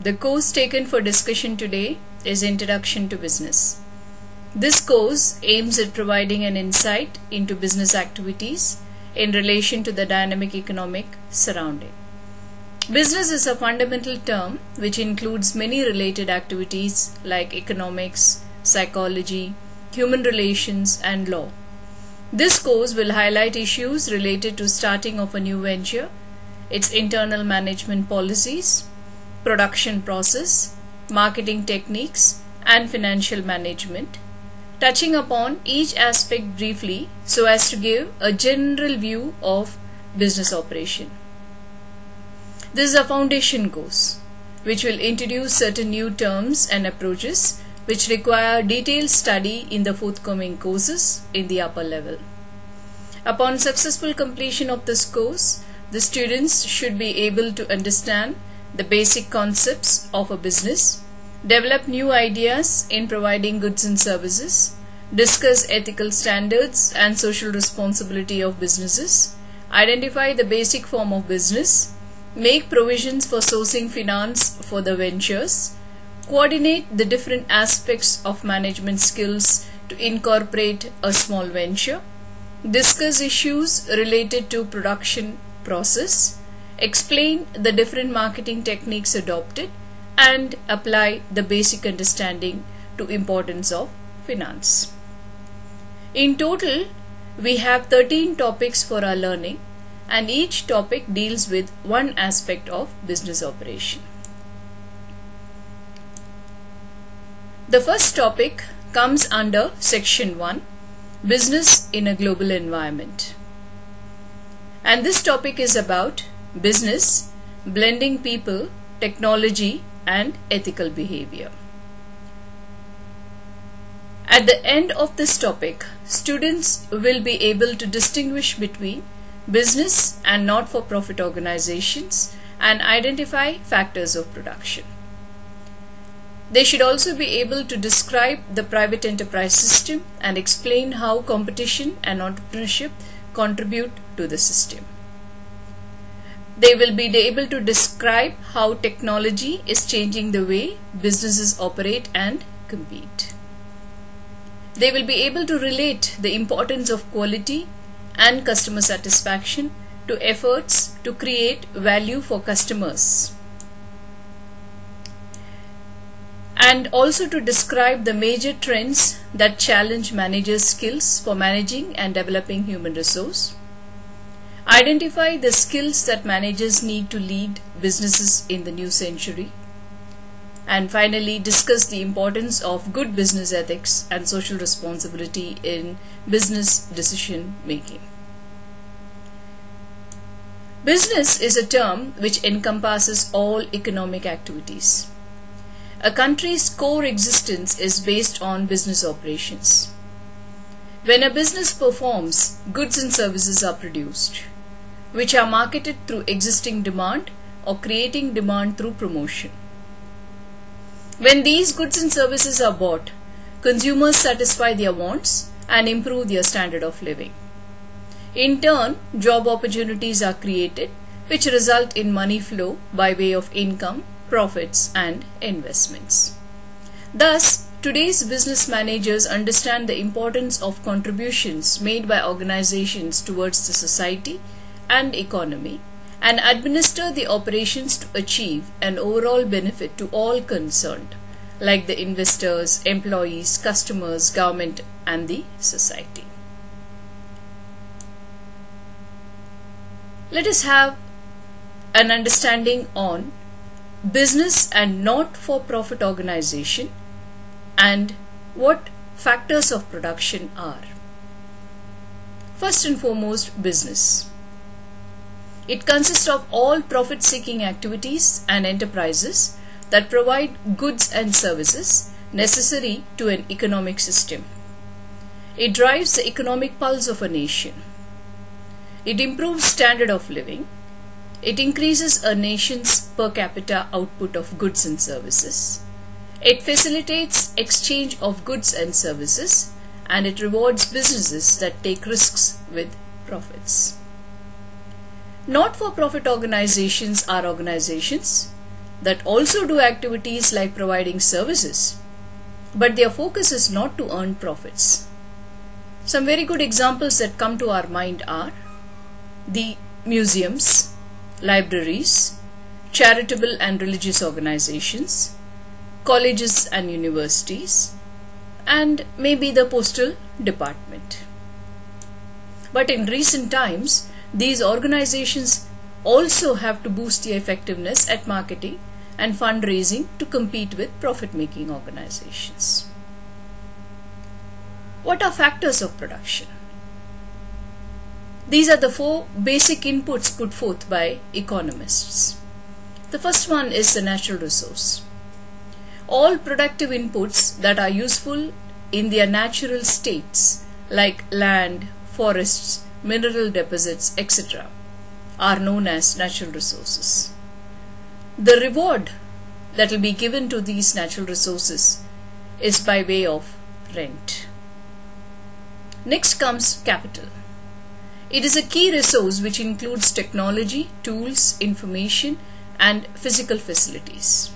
The course taken for discussion today is Introduction to Business. This course aims at providing an insight into business activities in relation to the dynamic economic surrounding. Business is a fundamental term which includes many related activities like economics, psychology, human relations, and law. This course will highlight issues related to starting of a new venture, its internal management policies, production process, marketing techniques, and financial management, touching upon each aspect briefly so as to give a general view of business operation. This is a foundation course which will introduce certain new terms and approaches which require detailed study in the forthcoming courses in the upper level. Upon successful completion of this course, the students should be able to understand the basic concepts of a business, develop new ideas in providing goods and services, discuss ethical standards and social responsibility of businesses, identify the basic form of business, make provisions for sourcing finance for the ventures, coordinate the different aspects of management skills to incorporate a small venture, discuss issues related to production process, explain the different marketing techniques adopted, and apply the basic understanding to importance of finance. In total, we have 13 topics for our learning, and each topic deals with one aspect of business operation. The first topic comes under Section 1, Business in a Global Environment. And this topic is about business, blending people, technology, and ethical behavior. At the end of this topic, students will be able to distinguish between business and not-for-profit organizations and identify factors of production. They should also be able to describe the private enterprise system and explain how competition and entrepreneurship contribute to the system. They will be able to describe how technology is changing the way businesses operate and compete. They will be able to relate the importance of quality and customer satisfaction to efforts to create value for customers, and also to describe the major trends that challenge managers' skills for managing and developing human resource, identify the skills that managers need to lead businesses in the new century, and finally discuss the importance of good business ethics and social responsibility in business decision making. Business is a term which encompasses all economic activities. A country's core existence is based on business operations. When a business performs, goods and services are produced, which are marketed through existing demand or creating demand through promotion. When these goods and services are bought, consumers satisfy their wants and improve their standard of living. In turn, job opportunities are created, which result in money flow by way of income, profits, and investments. Thus, today's business managers understand the importance of contributions made by organizations towards the society and economy, and administer the operations to achieve an overall benefit to all concerned, like the investors, employees, customers, government, and the society. Let us have an understanding on business and not-for-profit organization and what factors of production are. First and foremost, business. It consists of all profit-seeking activities and enterprises that provide goods and services necessary to an economic system. It drives the economic pulse of a nation. It improves standard of living. It increases a nation's per capita output of goods and services. It facilitates exchange of goods and services, and it rewards businesses that take risks with profits. Not-for-profit organizations are organizations that also do activities like providing services, but their focus is not to earn profits. Some very good examples that come to our mind are the museums, libraries, charitable and religious organizations, colleges and universities, and maybe the postal department. But in recent times, these organizations also have to boost their effectiveness at marketing and fundraising to compete with profit-making organizations. What are factors of production? These are the 4 basic inputs put forth by economists. The first one is the natural resource. All productive inputs that are useful in their natural states, like land, forests, mineral deposits, etc., are known as natural resources. The reward that will be given to these natural resources is by way of rent. Next comes capital. It is a key resource which includes technology, tools, information, and physical facilities.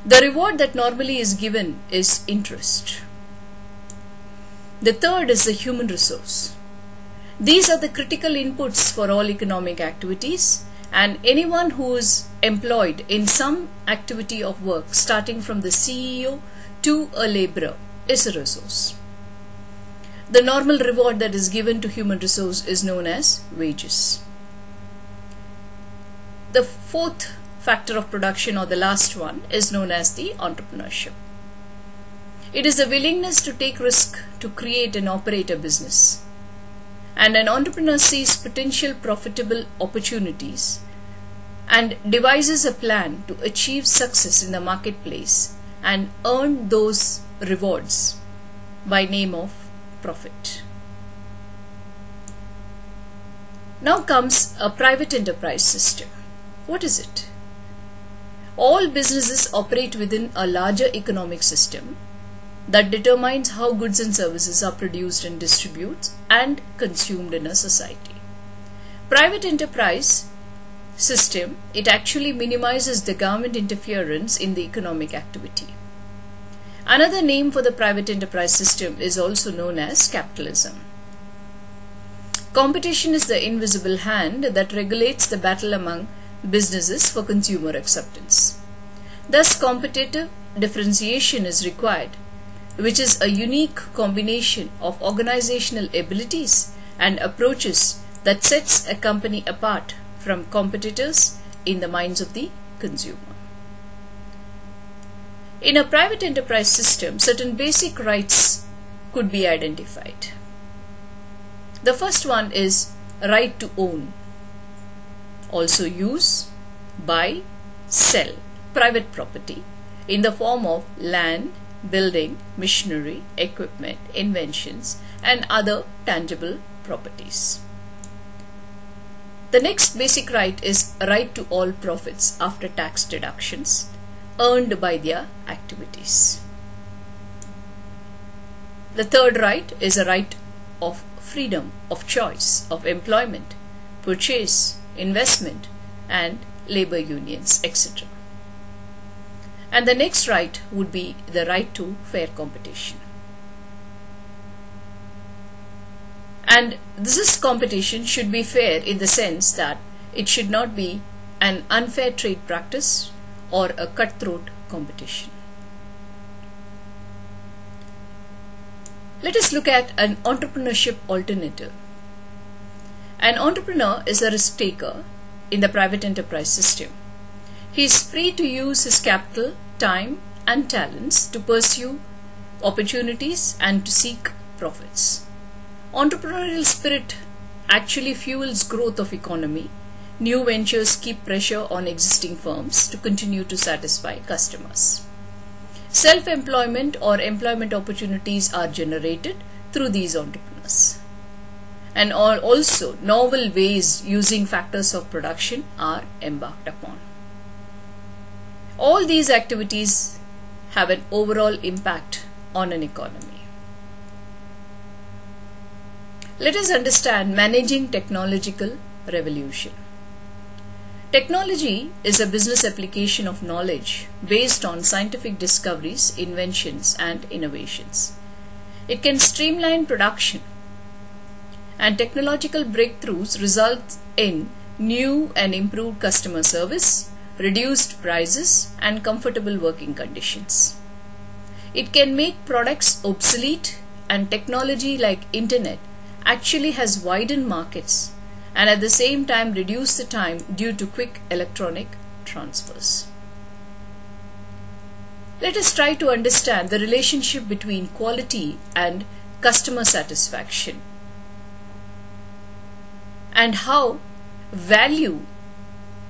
The reward that normally is given is interest. The third is the human resource. These are the critical inputs for all economic activities, and anyone who is employed in some activity of work, starting from the CEO to a laborer, is a resource. The normal reward that is given to human resource is known as wages. The fourth factor of production, or the last one, is known as the entrepreneurship. It is the willingness to take risk to create and operate a business. And an entrepreneur sees potential profitable opportunities and devises a plan to achieve success in the marketplace and earn those rewards by name of profit. Now comes a private enterprise system. What is it? All businesses operate within a larger economic system that determines how goods and services are produced and distributed and consumed in a society. Private enterprise system, it actually minimizes the government interference in the economic activity. Another name for the private enterprise system is also known as capitalism. Competition is the invisible hand that regulates the battle among businesses for consumer acceptance. Thus, competitive differentiation is required, which is a unique combination of organizational abilities and approaches that sets a company apart from competitors in the minds of the consumer. In a private enterprise system, certain basic rights could be identified. The first one is right to own, also use, buy, sell private property in the form of land, building, machinery, equipment, inventions, and other tangible properties. The next basic right is right to all profits after tax deductions earned by their activities. The third right is a right of freedom of choice of employment, purchase, investment, and labor unions, etc. And the next right would be the right to fair competition. And this competition should be fair in the sense that it should not be an unfair trade practice or a cutthroat competition. Let us look at an entrepreneurship alternative. An entrepreneur is a risk taker in the private enterprise system. He is free to use his capital, time, and talents to pursue opportunities and to seek profits. Entrepreneurial spirit actually fuels growth of economy. New ventures keep pressure on existing firms to continue to satisfy customers. Self-employment or employment opportunities are generated through these entrepreneurs. And also novel ways using factors of production are embarked upon. All these activities have an overall impact on an economy. Let us understand managing technological revolution. Technology is a business application of knowledge based on scientific discoveries, inventions, and innovations. It can streamline production, and technological breakthroughs result in new and improved customer service, reduced prices, and comfortable working conditions. It can make products obsolete, and technology like internet actually has widened markets and at the same time reduce the time due to quick electronic transfers. Let us try to understand the relationship between quality and customer satisfaction and how value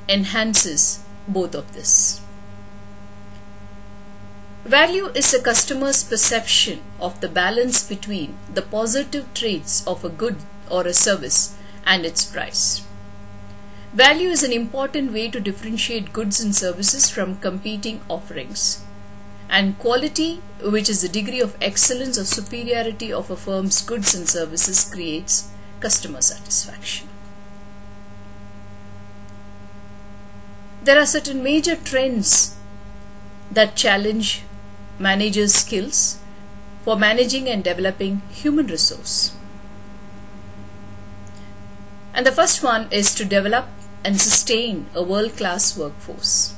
enhances both of this. Value is a customer's perception of the balance between the positive traits of a good or a service and its price. Value is an important way to differentiate goods and services from competing offerings. And quality, which is the degree of excellence or superiority of a firm's goods and services, creates customer satisfaction. There are certain major trends that challenge managers' skills for managing and developing human resource. And the first one is to develop and sustain a world-class workforce.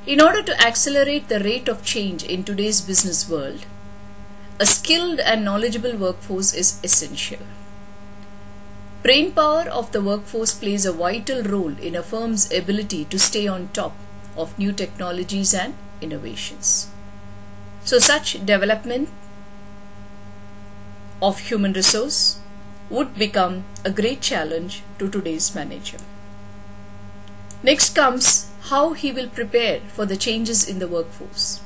In order to accelerate the rate of change in today's business world, a skilled and knowledgeable workforce is essential. Brainpower of the workforce plays a vital role in a firm's ability to stay on top of new technologies and innovations. So such development of human resource would become a great challenge to today's manager. Next comes how he will prepare for the changes in the workforce.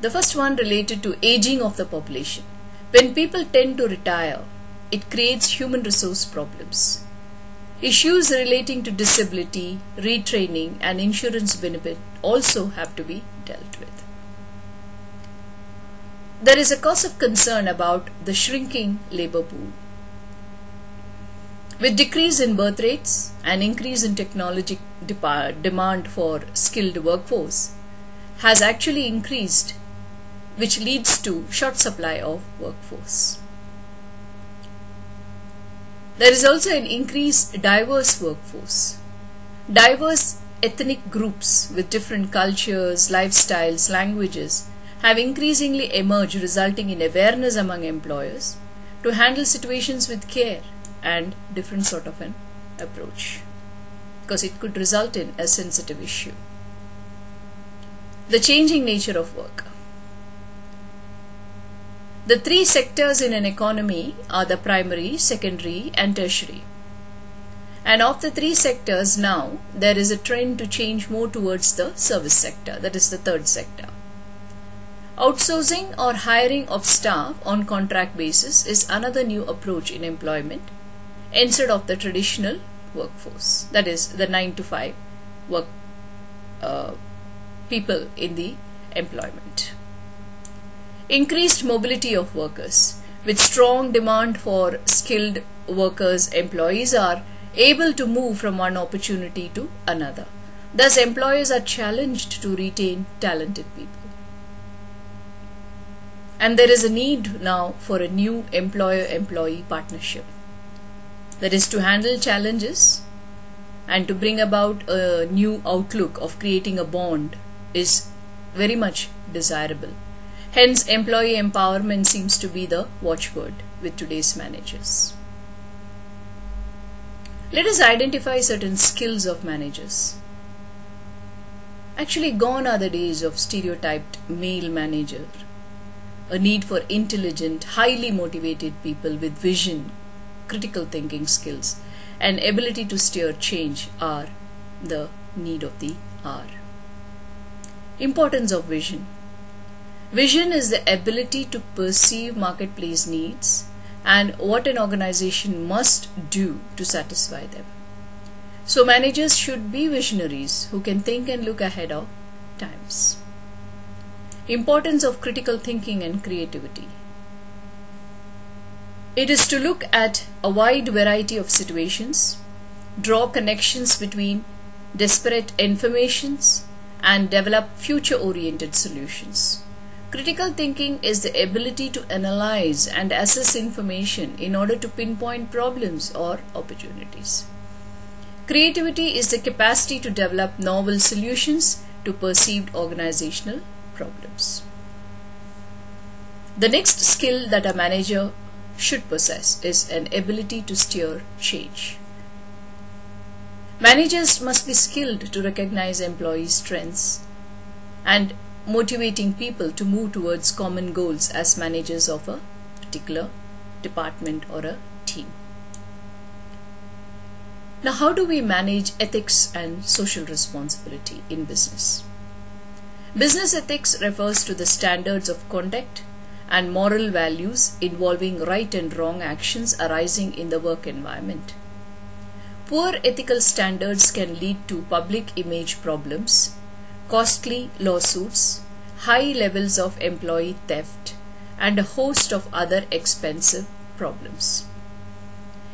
The first one related to aging of the population. When people tend to retire, it creates human resource problems. Issues relating to disability, retraining, and insurance benefit also have to be dealt with. There is a cause of concern about the shrinking labor pool. With decrease in birth rates and increase in technology demand for skilled workforce has actually increased, which leads to short supply of workforce. There is also an increased diverse workforce. Diverse ethnic groups with different cultures, lifestyles, languages have increasingly emerged, resulting in awareness among employers to handle situations with care and different sort of an approach, because it could result in a sensitive issue. The changing nature of work. The three sectors in an economy are the primary, secondary, and tertiary. And of the three sectors now, there is a trend to change more towards the service sector, that is the third sector. Outsourcing or hiring of staff on contract basis is another new approach in employment instead of the traditional workforce, that is the 9 to 5 work people in the employment. Increased mobility of workers. With strong demand for skilled workers, employees are able to move from one opportunity to another. Thus, employers are challenged to retain talented people. And there is a need now for a new employer-employee partnership. That is to handle challenges and to bring about a new outlook of creating a bond is very much desirable. Hence, employee empowerment seems to be the watchword with today's managers. Let us identify certain skills of managers. Actually, gone are the days of stereotyped male manager. A need for intelligent, highly motivated people with vision, critical thinking skills, and ability to steer change are the need of the hour. Importance of vision. Vision is the ability to perceive marketplace needs and what an organization must do to satisfy them. So managers should be visionaries who can think and look ahead of times. Importance of critical thinking and creativity. It is to look at a wide variety of situations, draw connections between disparate informations, and develop future-oriented solutions. Critical thinking is the ability to analyze and assess information in order to pinpoint problems or opportunities. Creativity is the capacity to develop novel solutions to perceived organizational problems. The next skill that a manager should possess is an ability to steer change. Managers must be skilled to recognize employees' strengths and motivating people to move towards common goals as managers of a particular department or a team. Now, how do we manage ethics and social responsibility in business? Business ethics refers to the standards of conduct and moral values involving right and wrong actions arising in the work environment. Poor ethical standards can lead to public image problems, costly lawsuits, high levels of employee theft, and a host of other expensive problems.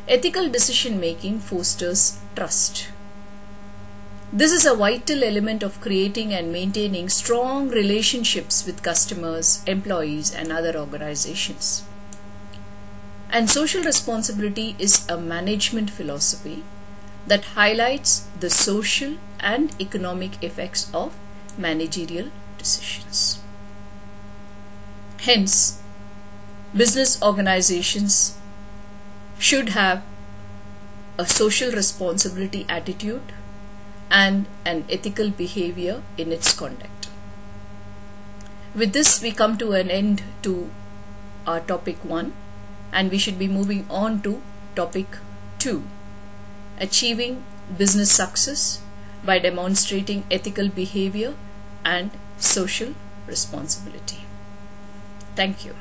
Ethical decision making fosters trust. This is a vital element of creating and maintaining strong relationships with customers, employees, and other organizations. And social responsibility is a management philosophy that highlights the social and economic effects of managerial decisions. Hence, business organizations should have a social responsibility attitude and an ethical behavior in its conduct. With this, we come to an end to our topic 1, and we should be moving on to topic 2. Achieving business success by demonstrating ethical behavior and social responsibility. Thank you.